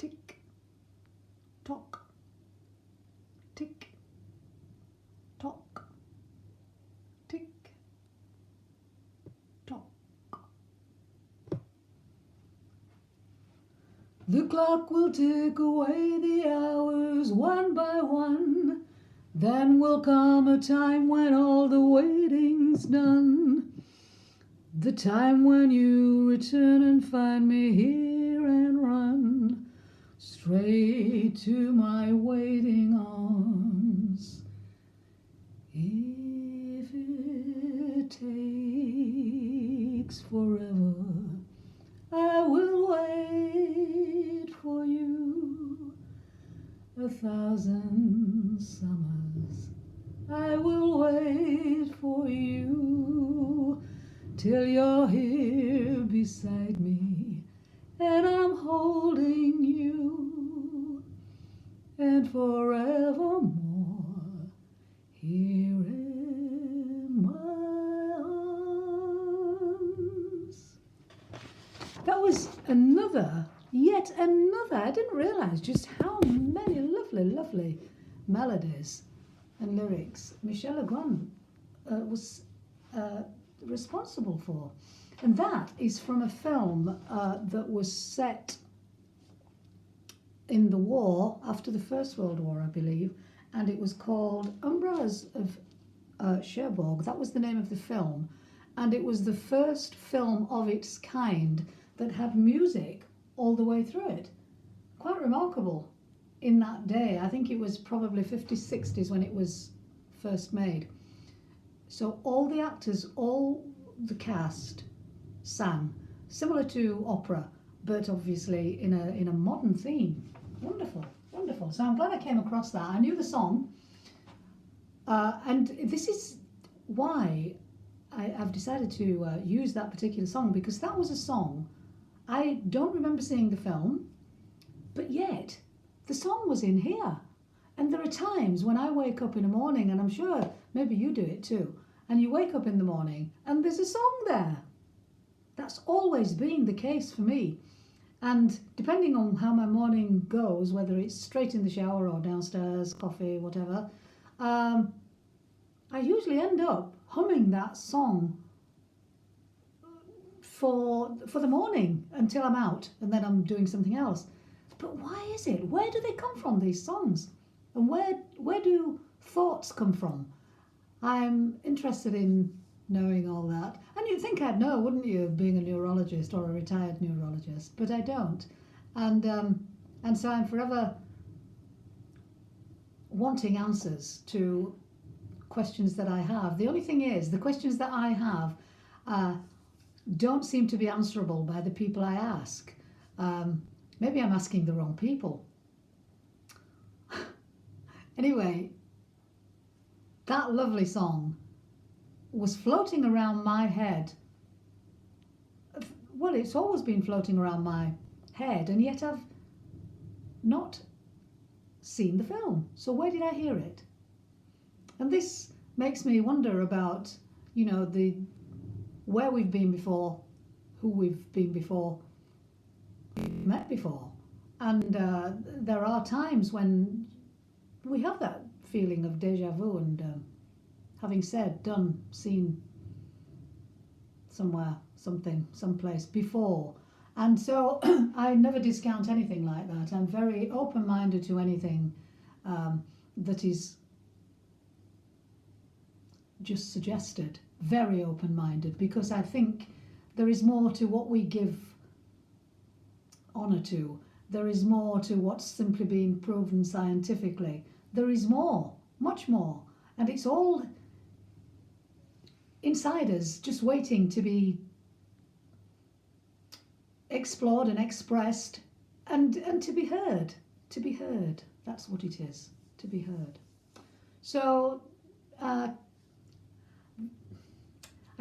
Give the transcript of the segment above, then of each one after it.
tick, tock, tick, tock, tick, tock. The clock will tick away the hours one by one. Then will come a time when all the waiting's done. The time when you return and find me here and run straight to my waiting arms. If it takes forever, I will wait for you. 1,000 summers, I will wait for you till you're here beside me and I'm holding you, and forevermore here in my arms. That was yet another. I didn't realise just how many lovely melodies and lyrics Michel Legrand was responsible for. And that is from a film that was set in the war, after the First World War, I believe, and it was called Umbrellas of Cherbourg. That was the name of the film, and it was the first film of its kind that had music all the way through it. Quite remarkable in that day. I think it was probably 50s, 60s when it was first made. So all the actors, all the cast sang, similar to opera, but obviously in a modern theme. Wonderful, wonderful. So I'm glad I came across that. I knew the song, and this is why I've decided to use that particular song, because that was a song I don't remember seeing the film, but yet the song was in here. And there are times when I wake up in the morning, and I'm sure maybe you do it too, and you wake up in the morning and there's a song there. That's always been the case for me. And depending on how my morning goes, whether it's straight in the shower or downstairs, coffee, whatever, I usually end up humming that song for the morning until I'm out, and then I'm doing something else. But why is it? Where do they come from, these songs? And where do thoughts come from? I'm interested in knowing all that. And you'd think I'd know, wouldn't you, being a neurologist or a retired neurologist, but I don't. And so I'm forever wanting answers to questions that I have. The only thing is, the questions that I have don't seem to be answerable by the people I ask. Maybe I'm asking the wrong people. Anyway, that lovely song was floating around my head. Well, it's always been floating around my head, and yet I've not seen the film. So where did I hear it? And this makes me wonder about, you know, where we've been before, who we've been before, met before. And there are times when we have that feeling of deja vu, and having said, done, seen somewhere, something, someplace before. And so I never discount anything like that. I'm very open-minded to anything that is just suggested. Very open-minded, because I think there is more to what we give honour to. There is more to what's simply been proven scientifically. There is more, much more, and it's all inside us, just waiting to be explored and expressed, and to be heard. To be heard. That's what it is. To be heard. So I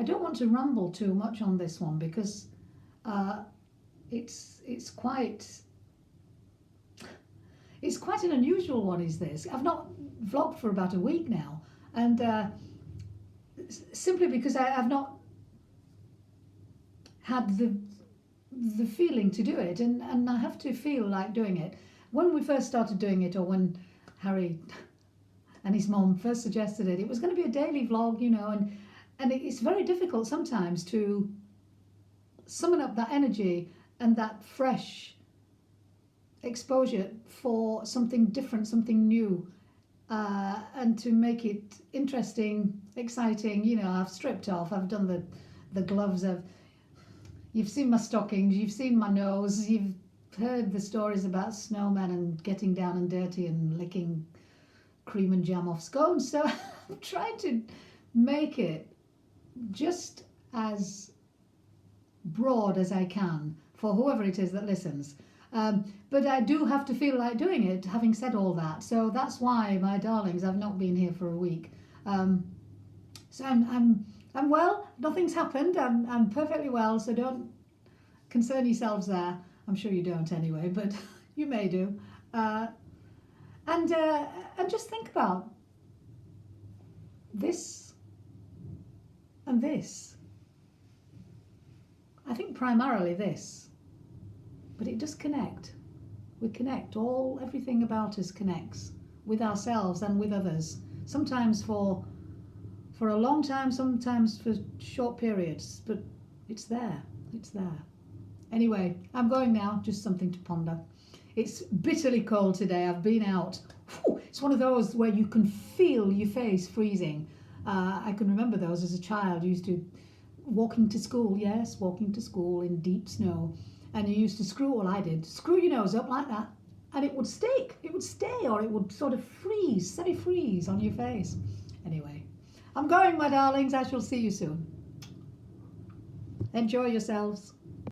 don't want to ramble too much on this one, because it's quite an unusual one, is this. I've not vlogged for about a week now, and simply because I've not had the the feeling to do it, and I have to feel like doing it. When we first started doing it, or when Harry and his mom first suggested it, it was going to be a daily vlog, you know, and it's very difficult sometimes to summon up that energy and that fresh exposure for something different, something new, and to make it interesting, exciting. You know, I've stripped off, I've done the gloves, you've seen my stockings, you've seen my nose, you've heard the stories about snowmen and getting down and dirty and licking cream and jam off scones. So I'm trying to make it just as broad as I can for whoever it is that listens. But I do have to feel like doing it, having said all that. So that's why, my darlings, I've not been here for a week. So I'm well. Nothing's happened. I'm perfectly well. So don't concern yourselves there. I'm sure you don't anyway, but you may do. And just think about this and this. I think primarily this, but it does connect. We connect. Everything about us connects with ourselves and with others. Sometimes for a long time, sometimes for short periods, but it's there. It's there. Anyway, I'm going now. Just something to ponder. It's bitterly cold today. I've been out. Whew, it's one of those where you can feel your face freezing. I can remember those as a child. I used to walking to school in deep snow, and you used to screw your nose up like that, and it would stick. It would stay, or it would sort of semi-freeze on your face. Anyway, I'm going, my darlings. I shall see you soon. Enjoy yourselves.